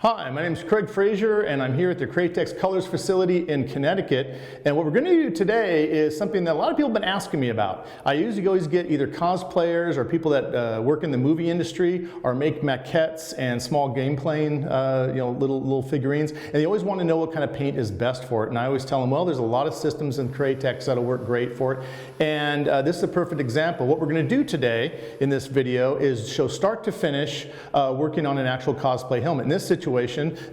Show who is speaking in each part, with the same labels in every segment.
Speaker 1: Hi, my name is Fraser, and I'm here at the Createx Colors facility in Connecticut. And what we're going to do today is something that a lot of people have been asking me about. I usually always get either cosplayers or people that work in the movie industry or make maquettes and small game playing, little figurines. And they always want to know what kind of paint is best for it. And I always tell them, well, there's a lot of systems in Createx that'll work great for it. And this is a perfect example. What we're going to do today in this video is show start to finish working on an actual cosplay helmet. In this situation,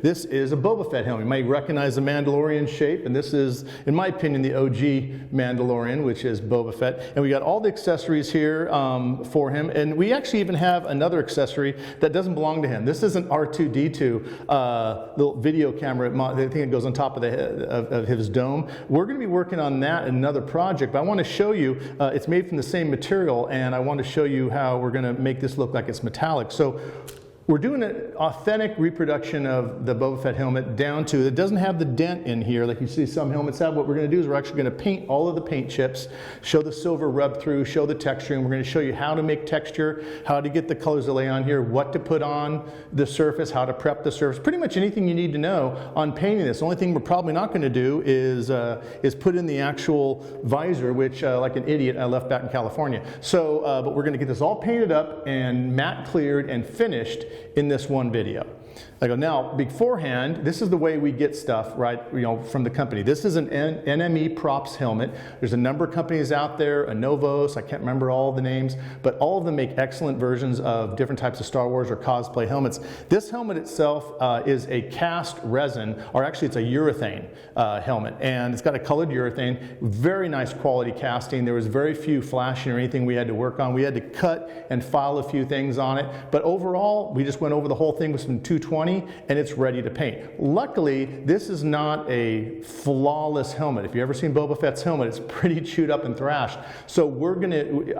Speaker 1: this is a Boba Fett helmet. You might recognize the Mandalorian shape, and this is, in my opinion, the OG Mandalorian, which is Boba Fett. And we got all the accessories here for him, and we actually even have another accessory that doesn't belong to him. This is an R2-D2 little video camera. I think it goes on top of the head of his dome. We're going to be working on that in another project, but I want to show you it's made from the same material, and I want to show you how we're going to make this look like it's metallic. So we're doing an authentic reproduction of the Boba Fett helmet down to, it doesn't have the dent in here like you see some helmets have. What we're going to do is we're actually going to paint all of the paint chips, show the silver rub through, show the texture, and we're going to show you how to make texture, how to get the colors to lay on here, what to put on the surface, how to prep the surface, pretty much anything you need to know on painting this. The only thing we're probably not going to do is put in the actual visor, which like an idiot I left back in California. So, but we're going to get this all painted up and matte cleared and finished in this one video. Now, beforehand, this is the way we get stuff, right, from the company. This is an NME props helmet. There's a number of companies out there, Anovos, I can't remember all the names, but all of them make excellent versions of different types of Star Wars or cosplay helmets. This helmet itself is a cast resin, or actually it's a urethane helmet, and it's got a colored urethane, very nice quality casting. There was very few flashing or anything we had to work on. We had to cut and file a few things on it, but overall, we just went over the whole thing with some 220, and it's ready to paint. Luckily, this is not a flawless helmet. If you've ever seen Boba Fett's helmet, it's pretty chewed up and thrashed. So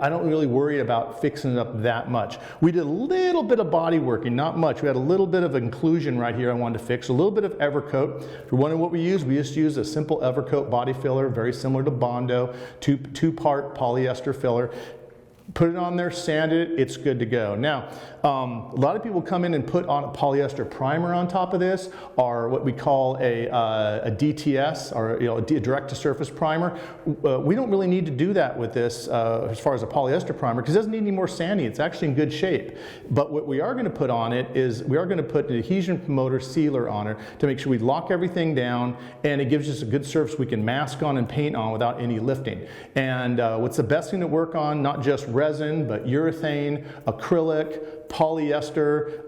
Speaker 1: I don't really worry about fixing it up that much. We did a little bit of body working, not much. We had a little bit of inclusion right here I wanted to fix, a little bit of Evercoat. If you're wondering what we just use a simple Evercoat body filler, very similar to Bondo, two-part polyester filler. Put it on there, sand it, it's good to go. Now, a lot of people come in and put on a polyester primer on top of this, or what we call a DTS, or a direct-to-surface primer. We don't really need to do that with this as far as a polyester primer, because it doesn't need any more sanding. It's actually in good shape. But what we are going to put on it is we are going to put an adhesion promoter sealer on it to make sure we lock everything down, and it gives us a good surface we can mask on and paint on without any lifting. And what's the best thing to work on? Not just resin, but urethane, acrylic, polyester,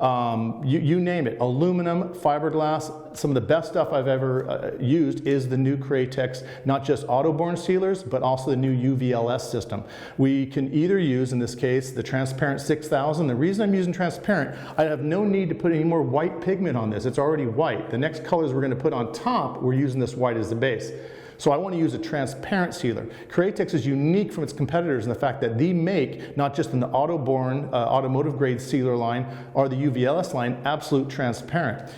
Speaker 1: you name it, aluminum, fiberglass. Some of the best stuff I've ever used is the new Createx, not just auto-borne sealers, but also the new UVLS system. We can either use, in this case, the transparent 6000. The reason I'm using transparent, I have no need to put any more white pigment on this. It's already white. The next colors we're going to put on top, we're using this white as the base. So I want to use a transparent sealer. Createx is unique from its competitors in the fact that they make, not just in the auto-borne, automotive grade sealer line or the UVLS line, absolute transparent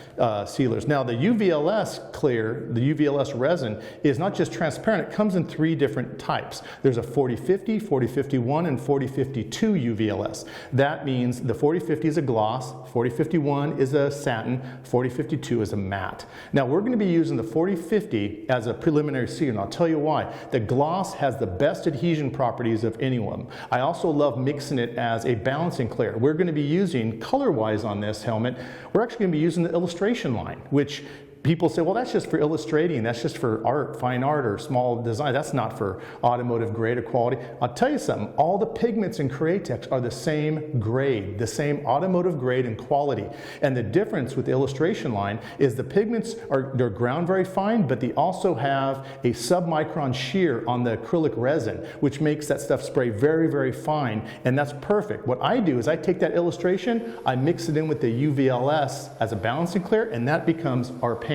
Speaker 1: sealers. Now the UVLS clear, the UVLS resin, is not just transparent, it comes in 3 different types. There's a 4050, 4051, and 4052 UVLS. That means the 4050 is a gloss, 4051 is a satin, 4052 is a matte. Now we're going to be using the 4050 as a preliminary sealer, and I'll tell you why. The gloss has the best adhesion properties of any one. I also love mixing it as a balancing clear. We're going to be using, color-wise on this helmet, we're actually going to be using the illustration line, which people say, well, that's just for illustrating, that's just for art, fine art, or small design. That's not for automotive grade or quality. I'll tell you something, all the pigments in Createx are the same grade, the same automotive grade and quality. And the difference with the illustration line is the pigments they're ground very fine, but they also have a sub-micron shear on the acrylic resin, which makes that stuff spray very, very fine, and that's perfect. What I do is I take that illustration, I mix it in with the UVLS as a balancing clear, and that becomes our paint.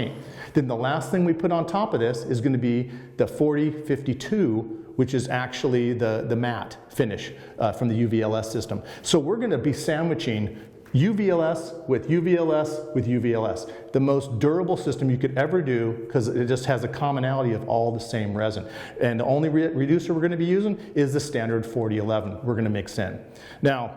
Speaker 1: Then the last thing we put on top of this is going to be the 4052, which is actually the matte finish from the UVLS system. So we're going to be sandwiching UVLS with UVLS with UVLS. The most durable system you could ever do, because it just has a commonality of all the same resin. And the only reducer we're going to be using is the standard 4011 we're going to mix in. Now,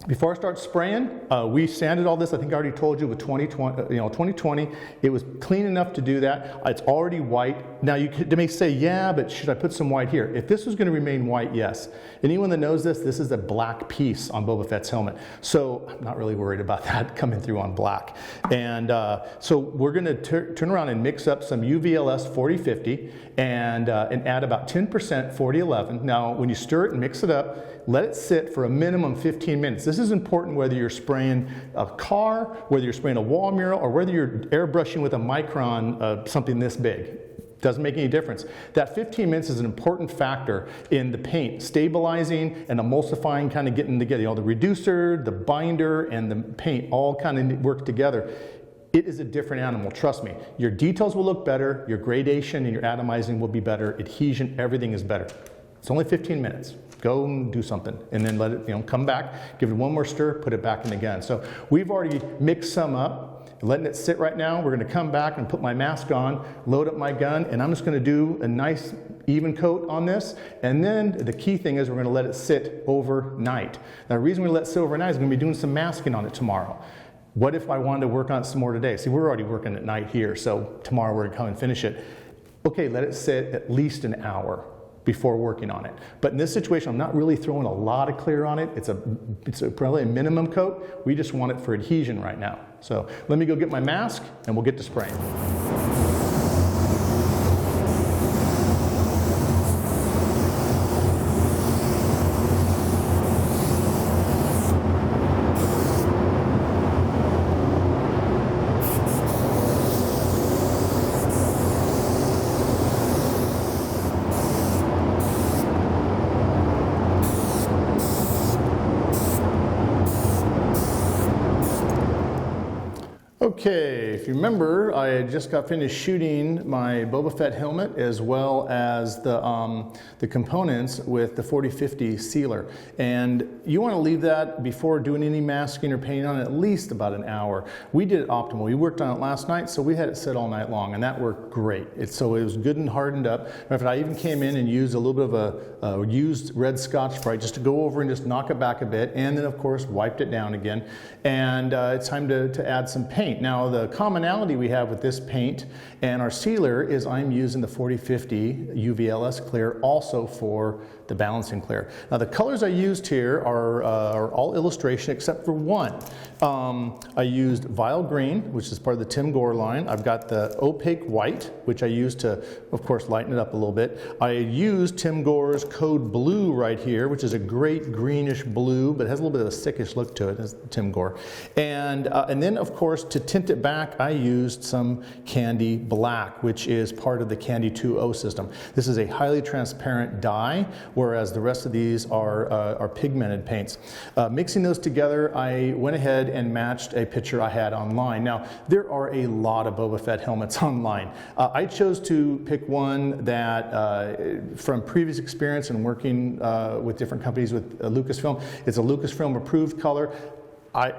Speaker 1: Before I start spraying, we sanded all this. I think I already told you with 2020, it was clean enough to do that. It's already white. Now they may say, yeah, but should I put some white here? If this was going to remain white, yes. Anyone that knows this is a black piece on Boba Fett's helmet. So I'm not really worried about that coming through on black. And so we're going to turn around and mix up some UVLS 4050 and add about 10% 4011. Now, when you stir it and mix it up, let it sit for a minimum 15 minutes. This is important whether you're spraying a car, whether you're spraying a wall mural, or whether you're airbrushing with a micron, something this big. Doesn't make any difference. That 15 minutes is an important factor in the paint stabilizing and emulsifying, kind of getting together. You know, the reducer, the binder, and the paint all kind of work together. It is a different animal, trust me. Your details will look better, your gradation and your atomizing will be better, adhesion, everything is better. It's only 15 minutes. Go and do something, and then let it, come back, give it one more stir, put it back in again. So we've already mixed some up, letting it sit right now. We're gonna come back and put my mask on, load up my gun, and I'm just gonna do a nice even coat on this. And then the key thing is we're gonna let it sit overnight. Now the reason we let it sit overnight is we're gonna be doing some masking on it tomorrow. What if I wanted to work on it some more today? See, we're already working at night here, so tomorrow we're gonna come and finish it. Okay, let it sit at least an hour before working on it. But in this situation, I'm not really throwing a lot of clear on it. It's probably a minimum coat. We just want it for adhesion right now. So let me go get my mask and we'll get to spraying. Okay, if you remember, I just got finished shooting my Boba Fett helmet as well as the components with the 4050 sealer. And you want to leave that before doing any masking or painting on it at least about an hour. We did it optimal. We worked on it last night, so we had it sit all night long, and that worked great. So it was good and hardened up. In fact, I even came in and used a little bit of a used red Scotch-Brite just to go over and just knock it back a bit, and then of course wiped it down again. And it's time to add some paint. Now the commonality we have with this paint and our sealer is I'm using the 4050 UVLS clear also for the balancing clear. Now the colors I used here are all illustration except for one. I used Vile Green, which is part of the Tim Gore line. I've got the Opaque White, which I used to, of course, lighten it up a little bit. I used Tim Gore's Code Blue right here, which is a great greenish blue, but it has a little bit of a sickish look to it, as Tim Gore. And then, of course, to tint it back, I used some Candy Black, which is part of the Candy 2.0 system. This is a highly transparent dye, whereas the rest of these are pigmented paints. Mixing those together, I went ahead and matched a picture I had online. Now, there are a lot of Boba Fett helmets online. I chose to pick one that, from previous experience and working with different companies with Lucasfilm, it's a Lucasfilm approved color.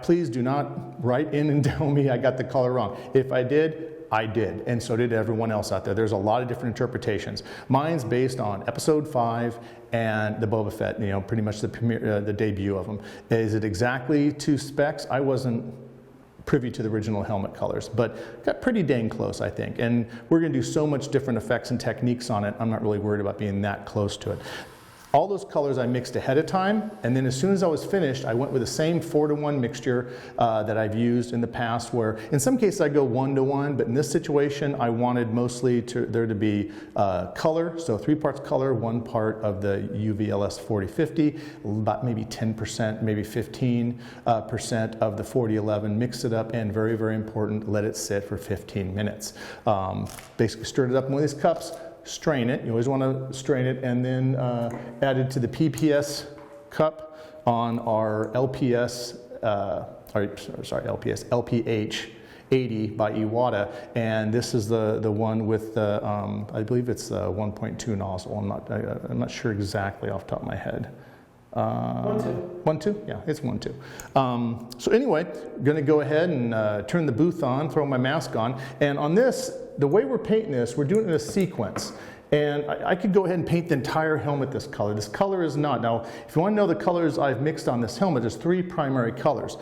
Speaker 1: Please do not write in and tell me I got the color wrong. If I did, I did, and so did everyone else out there. There's a lot of different interpretations. Mine's based on Episode 5 and the Boba Fett, pretty much the premiere, the debut of them. Is it exactly to specs? I wasn't privy to the original helmet colors, but got pretty dang close, I think. And we're gonna do so much different effects and techniques on it, I'm not really worried about being that close to it. All those colors I mixed ahead of time, and then as soon as I was finished, I went with the same 4-to-1 mixture that I've used in the past, where in some cases I go 1-to-1, but in this situation I wanted mostly there to be color, so 3 parts color, 1 part of the UVLS 4050, about maybe 10%, maybe 15% of the 4011, mix it up, and very, very important, let it sit for 15 minutes. Basically stirred it up in one of these cups, strain it. You always want to strain it, and then add it to the PPS cup on our LPH 80 by Iwata, and this is the one with the I believe it's the 1.2 nozzle. I'm not sure exactly off the top of my head. 1.2? Yeah, it's 1.2. So anyway, going to go ahead and turn the booth on, throw my mask on, and on this, the way we're painting this, we're doing it in a sequence. And I could go ahead and paint the entire helmet this color. This color is not. Now, if you want to know the colors I've mixed on this helmet, there's 3 primary colors.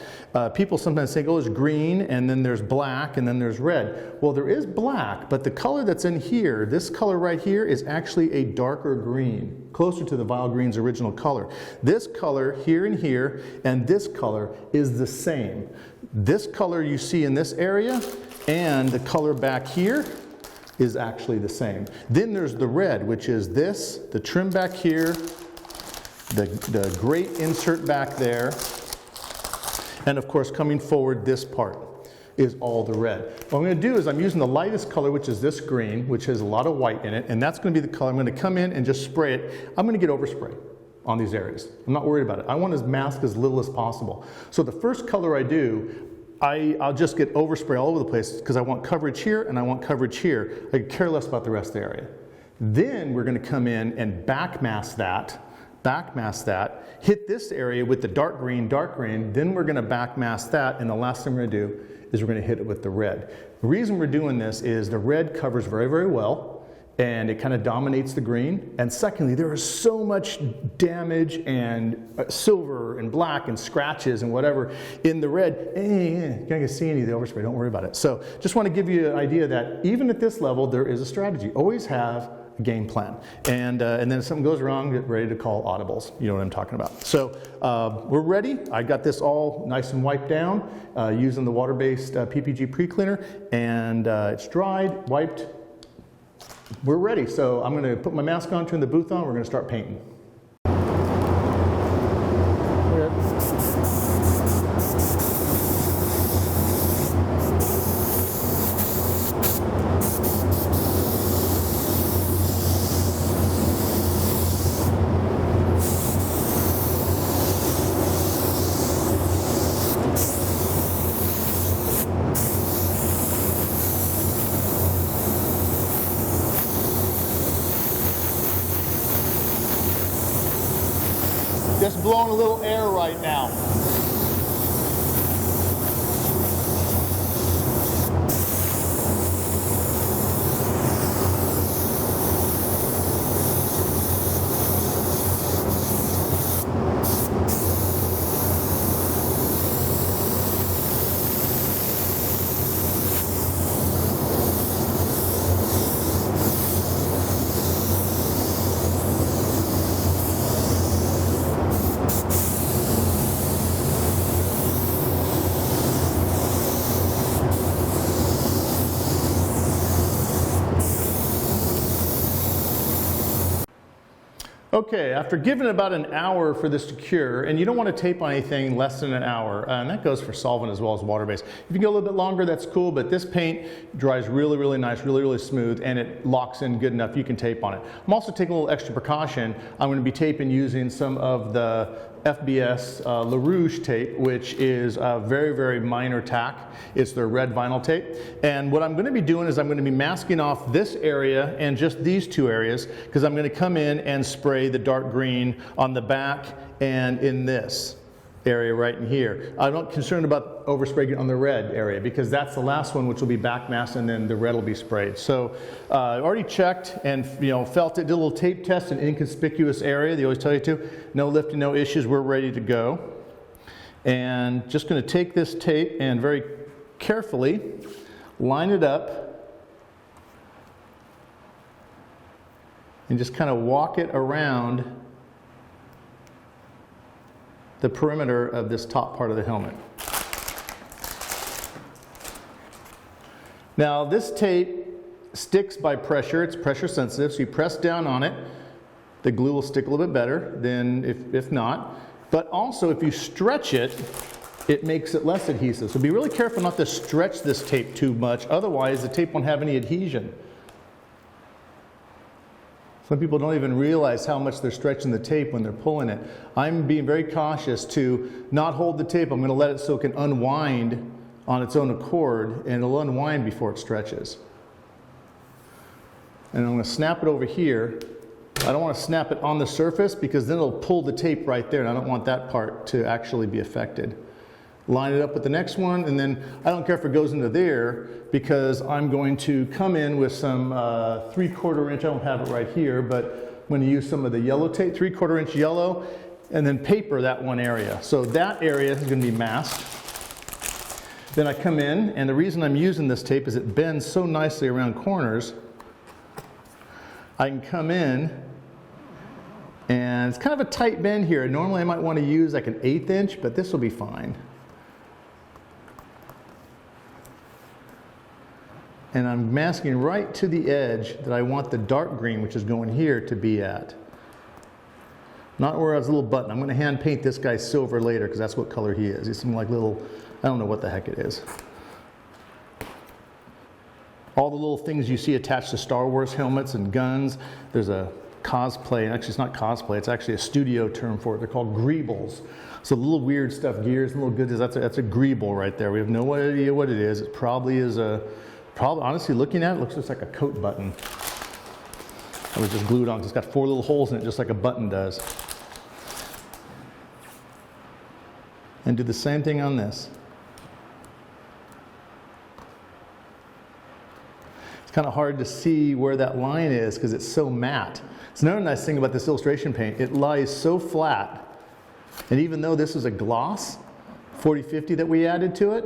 Speaker 1: People sometimes say, oh, there's green, and then there's black, and then there's red. Well, there is black, but the color that's in here, this color right here, is actually a darker green, closer to the Vile Green's original color. This color here and here, and this color is the same. This color you see in this area, and the color back here, is actually the same. Then there's the red, which is this, the trim back here, the great insert back there, and of course coming forward this part is all the red. What I'm going to do is I'm using the lightest color, which is this green, which has a lot of white in it, and that's going to be the color. I'm going to come in and just spray it. I'm going to get overspray on these areas. I'm not worried about it. I want to mask as little as possible. So the first color I do, I'll just get overspray all over the place because I want coverage here and I want coverage here. I could care less about the rest of the area. Then we're going to come in and back mask that, hit this area with the dark green, then we're going to back mask that, and the last thing we're going to do is we're going to hit it with the red. The reason we're doing this is the red covers very, very well, and it kind of dominates the green. And secondly, there is so much damage and silver and black and scratches and whatever in the red. You're not going to see any of the overspray, don't worry about it. So just want to give you an idea that even at this level, there is a strategy. Always have a game plan. And then if something goes wrong, get ready to call audibles. You know what I'm talking about. So we're ready. I got this all nice and wiped down using the water-based PPG pre-cleaner. And it's dried, wiped. We're ready, so I'm going to put my mask on, turn the booth on, we're going to start painting. Just blowing a little air right now. Okay, after giving about an hour for this to cure, and you don't want to tape on anything less than an hour, and that goes for solvent as well as water-based. If you go a little bit longer, that's cool, but this paint dries really, really nice, really, really smooth, and it locks in good enough you can tape on it. I'm also taking a little extra precaution. I'm going to be taping using some of the FBS LaRouche tape, which is a very, very minor tack. It's their red vinyl tape. And what I'm going to be doing is I'm going to be masking off this area and just these 2 areas, because I'm going to come in and spray the dark green on the back and in this area right in here. I'm not concerned about overspraying on the red area because that's the last one, which will be back masked, and then the red will be sprayed. So I already checked and felt it, did a little tape test in inconspicuous area. They always tell you to. No lifting, no issues. We're ready to go. And just going to take this tape and very carefully line it up and just kind of walk it around the perimeter of this top part of the helmet. Now this tape sticks by pressure. It's pressure sensitive, so you press down on it, the glue will stick a little bit better than if not. But also if you stretch it, it makes it less adhesive. So be really careful not to stretch this tape too much, otherwise the tape won't have any adhesion. Some people don't even realize how much they're stretching the tape when they're pulling it. I'm being very cautious to not hold the tape. I'm going to let it so it can unwind on its own accord, and it'll unwind before it stretches. And I'm going to snap it over here. I don't want to snap it on the surface because then it'll pull the tape right there, and I don't want that part to actually be affected. line it up with the next one, and then I don't care if it goes into there because I'm going to come in with some 3/4 inch, I don't have it right here, but I'm going to use some of the yellow tape, 3/4 inch yellow, and then paper that one area. So that area is going to be masked. Then I come in, and the reason I'm using this tape is it bends so nicely around corners. I can come in, and it's kind of a tight bend here. Normally I might want to use like an 1/8 inch, but this will be fine. And I'm masking right to the edge that I want the dark green, which is going here, to be at. Not where it's a little button. I'm going to hand paint this guy silver later because that's what color he is. He's something like little, I don't know what the heck it is. All the little things you see attached to Star Wars helmets and guns. There's a cosplay, and actually it's not cosplay, it's actually a studio term for it. They're called greebles. So the little weird stuff, gears and little goods, that's a greeble right there. We have no idea what it is. It probably is honestly, looking at it, looks just like a coat button. It was just glued on. It's got 4 little holes in it, just like a button does. And do the same thing on this. It's kind of hard to see where that line is because it's so matte. It's another nice thing about this illustration paint. It lies so flat. And even though this is a gloss, 40/50 that we added to it,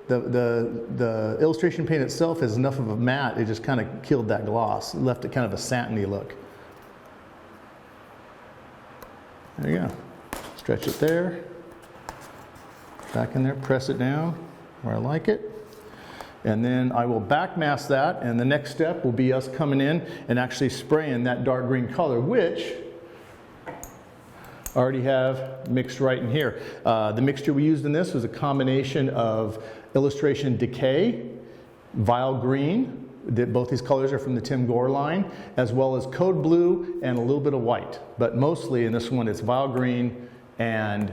Speaker 1: the illustration paint itself is enough of a matte, it just kind of killed that gloss. It left it kind of a satiny look. There you go. Stretch it there. Back in there, press it down where I like it. And then I will back mask that, and the next step will be us coming in and actually spraying that dark green color, which I already have mixed right in here. The mixture we used in this was a combination of Illustration Decay, Vile Green, both these colors are from the Tim Gore line, as well as Code Blue and a little bit of white. But mostly in this one it's Vile Green and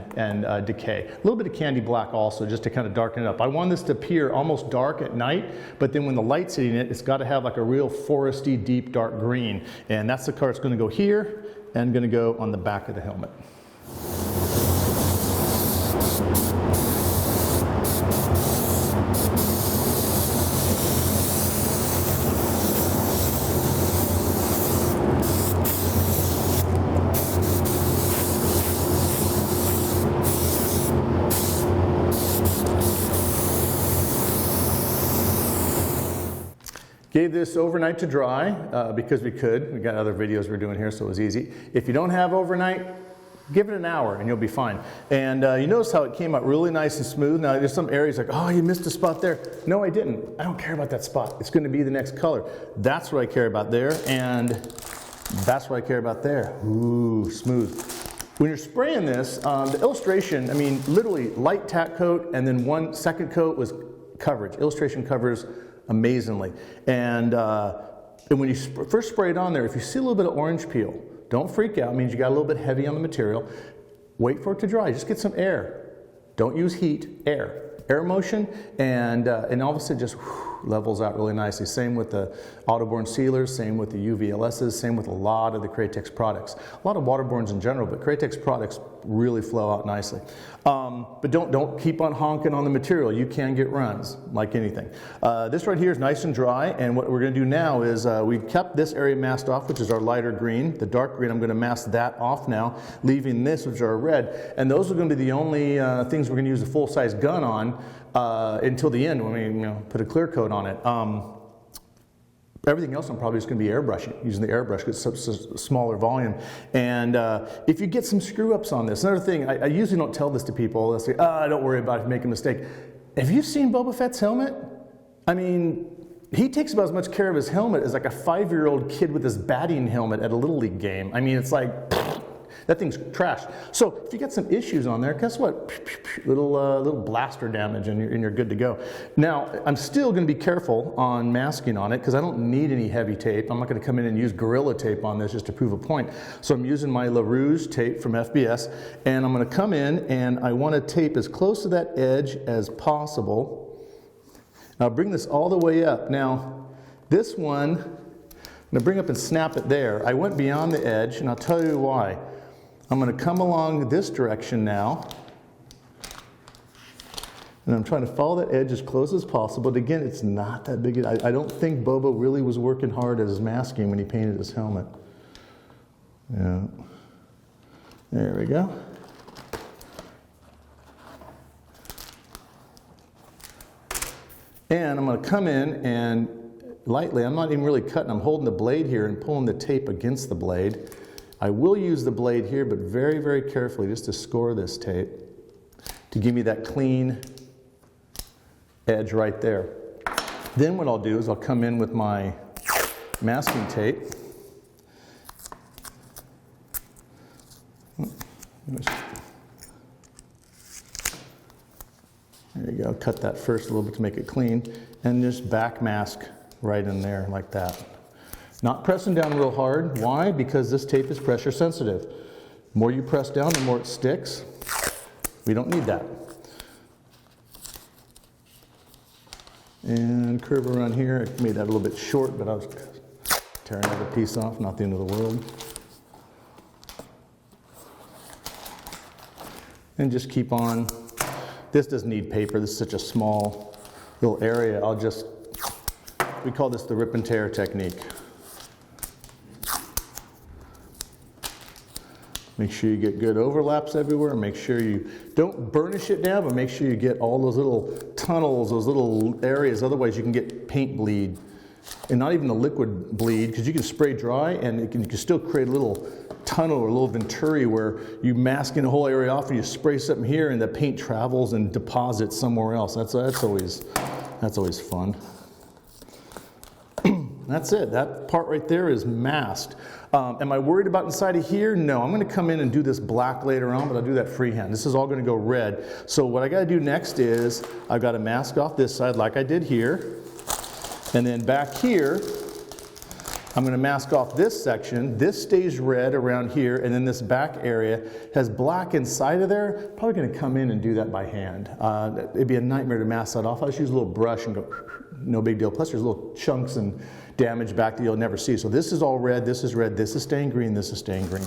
Speaker 1: Decay. A little bit of Candy Black also, just to kind of darken it up. I want this to appear almost dark at night, but then when the light's hitting it, it's got to have like a real foresty, deep, dark green. And that's the color it's going to go here and going to go on the back of the helmet. Gave this overnight to dry because we could. We got other videos we're doing here, so it was easy. If you don't have overnight, give it an hour and you'll be fine. And you notice how it came out really nice and smooth. Now there's some areas like, oh, you missed a spot there. No, I didn't. I don't care about that spot. It's going to be the next color. That's what I care about there, and that's what I care about there. Ooh, smooth. When you're spraying this, the illustration, I mean, literally light tack coat and then one second coat was coverage. Illustration covers amazingly. And when you first spray it on there, if you see a little bit of orange peel, don't freak out. It means you got a little bit heavy on the material. Wait for it to dry. Just get some air. Don't use heat, air. Air motion, and all of a sudden just levels out really nicely. Same with the autoborne sealers, same with the UVLSs, same with a lot of the Createx products. A lot of waterbornes in general, but Createx products really flow out nicely. But don't keep on honking on the material. You can get runs, like anything. This right here is nice and dry, and what we're going to do now is we've kept this area masked off, which is our lighter green. The dark green, I'm going to mask that off now, leaving this, which are red. And those are going to be the only things we're going to use a full-size gun on until the end when we put a clear coat on it. Everything else I'm probably just going to be airbrushing, using the airbrush because it's such a smaller volume. And if you get some screw-ups on this, another thing, I usually don't tell this to people. They'll say, don't worry about it if you make a mistake. Have you seen Boba Fett's helmet? I mean, he takes about as much care of his helmet as like a 5-year-old kid with his batting helmet at a Little League game. I mean, it's like, that thing's trashed. So if you get some issues on there, guess what? Little blaster damage and you're good to go. Now, I'm still going to be careful on masking on it because I don't need any heavy tape. I'm not going to come in and use Gorilla tape on this just to prove a point. So I'm using my La Rouge tape from FBS, and I'm going to come in and I want to tape as close to that edge as possible. I'll bring this all the way up. Now, this one, I'm going to bring up and snap it there. I went beyond the edge, and I'll tell you why. I'm going to come along this direction now, And I'm trying to follow that edge as close as possible. But again, it's not that big. I don't think Boba really was working hard at his masking when he painted his helmet. Yeah. There we go. And I'm going to come in and lightly, I'm not even really cutting, I'm holding the blade here and pulling the tape against the blade. I will use the blade here, but very, very carefully just to score this tape to give me that clean edge right there. Then what I'll do is I'll come in with my masking tape. There you go, cut that first a little bit to make it clean, and just back mask right in there like that. Not pressing down real hard. Why? Because this tape is pressure sensitive. The more you press down, the more it sticks. We don't need that. And curve around here. I made that a little bit short, but I was tearing another piece off, not the end of the world. And just keep on. This doesn't need paper. This is such a small little area. We call this the rip and tear technique. Make sure you get good overlaps everywhere. Make sure you don't burnish it down, but make sure you get all those little tunnels, those little areas. Otherwise, you can get paint bleed. And not even the liquid bleed, because you can spray dry and you can still create a little tunnel or a little venturi where you mask in a whole area off and you spray something here and the paint travels and deposits somewhere else. That's always fun. That's it. That part right there is masked. Am I worried about inside of here? No. I'm going to come in and do this black later on, but I'll do that freehand. This is all going to go red. So what I got to do next is I've got to mask off this side like I did here. And then back here, I'm going to mask off this section. This stays red around here, and then this back area has black inside of there. Probably going to come in and do that by hand. It'd be a nightmare to mask that off. I'll just use a little brush and go, no big deal. Plus there's little chunks and damage back that you'll never see. So this is all red, this is red, this is staying green, this is staying green.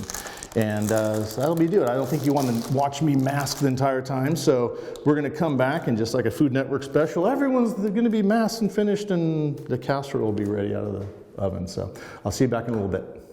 Speaker 1: And so that'll be it. I don't think you want to watch me mask the entire time. So we're going to come back and just like a Food Network special, everyone's going to be masked and finished and the casserole will be ready out of the oven. So I'll see you back in a little bit.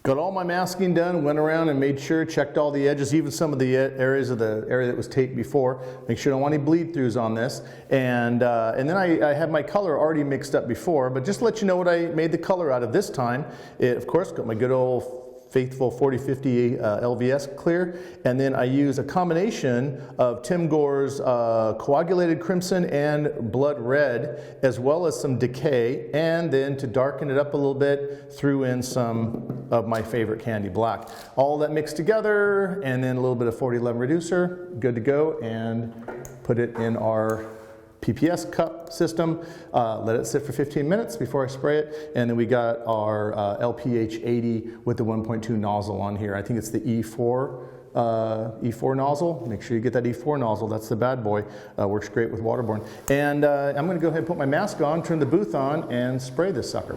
Speaker 1: Got all my masking done, went around and made sure, checked all the edges, even some of the areas of the area that was taped before. Make sure I don't want any bleed throughs on this. And then I had my color already mixed up before, but just to let you know what I made the color out of this time. It, of course, got my good old faithful 4050 LVS clear, and then I use a combination of Tim Gore's coagulated crimson and blood red, as well as some decay, and then to darken it up a little bit, threw in some of my favorite candy black. All that mixed together, and then a little bit of 4011 reducer, good to go, and put it in our PPS cup system, let it sit for 15 minutes before I spray it, and then we got our LPH 80 with the 1.2 nozzle on here. I think it's the E4 nozzle. Make sure you get that E4 nozzle, that's the bad boy. Works great with waterborne. And I'm going to go ahead and put my mask on, turn the booth on, and spray this sucker.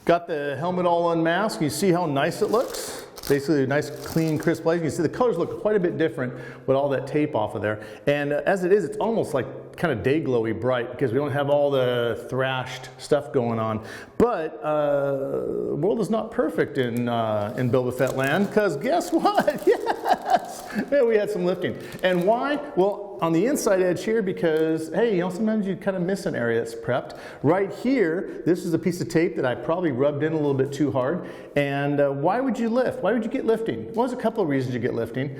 Speaker 1: Got the helmet all unmasked. You see how nice it looks? Basically a nice, clean, crisp light. You can see the colors look quite a bit different with all that tape off of there. And as it is, it's almost like kind of day glowy bright because we don't have all the thrashed stuff going on. But the world is not perfect in Boba Fett land, because guess what? Yes! Yeah, we had some lifting. And why? Well, on the inside edge here, because, hey, you know, sometimes you kind of miss an area that's prepped. Right here, this is a piece of tape that I probably rubbed in a little bit too hard. And why would you lift? Why would you get lifting? Well, there's a couple of reasons you get lifting.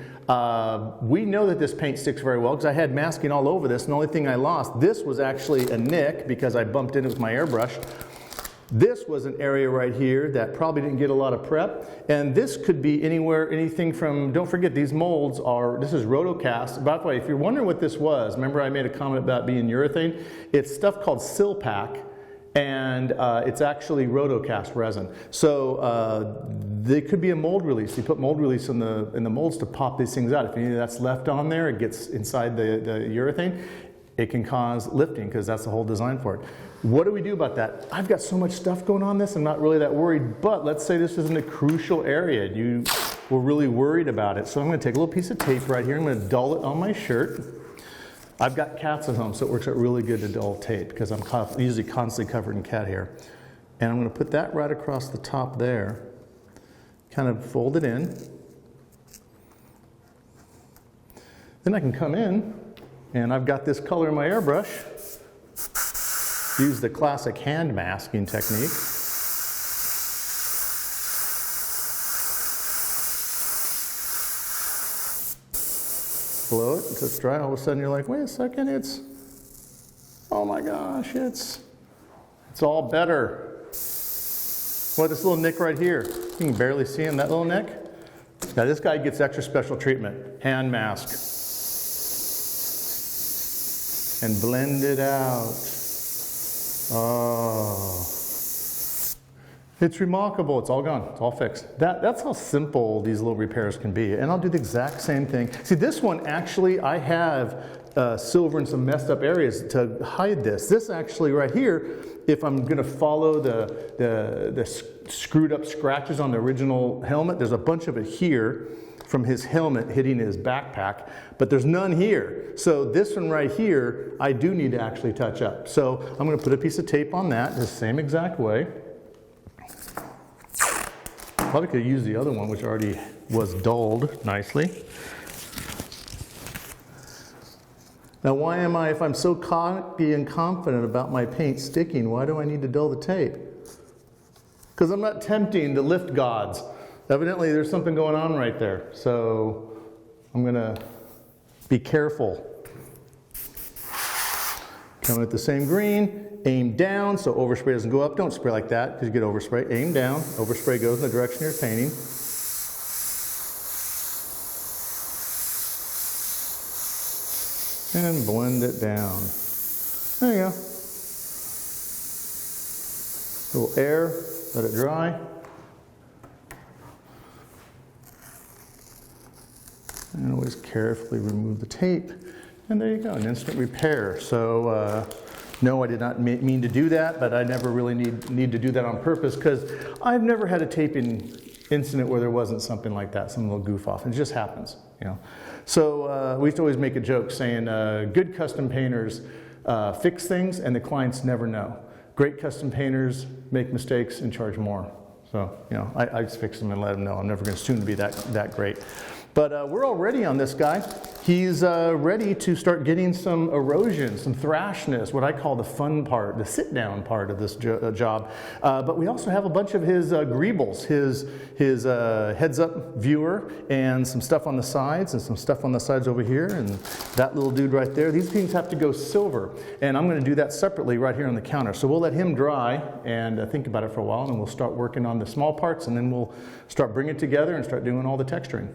Speaker 1: We know that this paint sticks very well because I had masking all over this, and the only thing I lost, this was actually a nick because I bumped into it with my airbrush. This was an area right here that probably didn't get a lot of prep, and this could be anywhere, anything from, don't forget these molds are, this is rotocast. By the way, if you're wondering what this was, remember I made a comment about being urethane? It's stuff called Silpack, and it's actually rotocast resin. So they could be a mold release. You put mold release in the molds to pop these things out. If any of that's left on there, it gets inside the urethane. It can cause lifting because that's the whole design for it. What do we do about that? I've got so much stuff going on this, I'm not really that worried, but let's say this isn't a crucial area. You were really worried about it. So I'm gonna take a little piece of tape right here, I'm gonna dull it on my shirt. I've got cats at home, so it works out really good to dull tape because I'm usually constantly covered in cat hair. And I'm gonna put that right across the top there, kind of fold it in. Then I can come in, and I've got this color in my airbrush. Use the classic hand masking technique. Blow it until it's dry. All of a sudden you're like, wait a second, oh my gosh, it's all better. Well, this little nick right here, you can barely see him, that little nick. Now this guy gets extra special treatment, hand mask. And blend it out. Oh. It's remarkable. It's all gone. It's all fixed. That's how simple these little repairs can be. And I'll do the exact same thing. See, this one actually, I have silver in some messed up areas to hide this. This actually right here, if I'm going to follow the screwed up scratches on the original helmet, there's a bunch of it here from his helmet hitting his backpack, but there's none here. So this one right here, I do need to actually touch up. So I'm going to put a piece of tape on that the same exact way. Probably could use the other one, which already was dulled nicely. Now why am I, if I'm so cocky and confident about my paint sticking, why do I need to dull the tape? Because I'm not tempting the lift gods. Evidently there's something going on right there. So I'm gonna be careful. Come with the same green, aim down so overspray doesn't go up. Don't spray like that because you get overspray. Aim down, overspray goes in the direction you're painting. And blend it down. There you go. A little air, let it dry. And always carefully remove the tape. And there you go, an instant repair. So no, I did not mean to do that, but I never really need to do that on purpose because I've never had a taping incident where there wasn't something like that, some little goof off. It just happens, you know. So we used to always make a joke saying good custom painters fix things and the clients never know. Great custom painters make mistakes and charge more. So, you know, I just fix them and let them know. I'm never going to soon be that great. But we're all ready on this guy. He's ready to start getting some erosion, some thrashness, what I call the fun part, the sit-down part of this job. But we also have a bunch of his greebles, his heads-up viewer, and some stuff on the sides, and some stuff on the sides over here, and that little dude right there. These things have to go silver, and I'm going to do that separately right here on the counter. So we'll let him dry and think about it for a while, and we'll start working on the small parts, and then we'll start bringing it together and start doing all the texturing.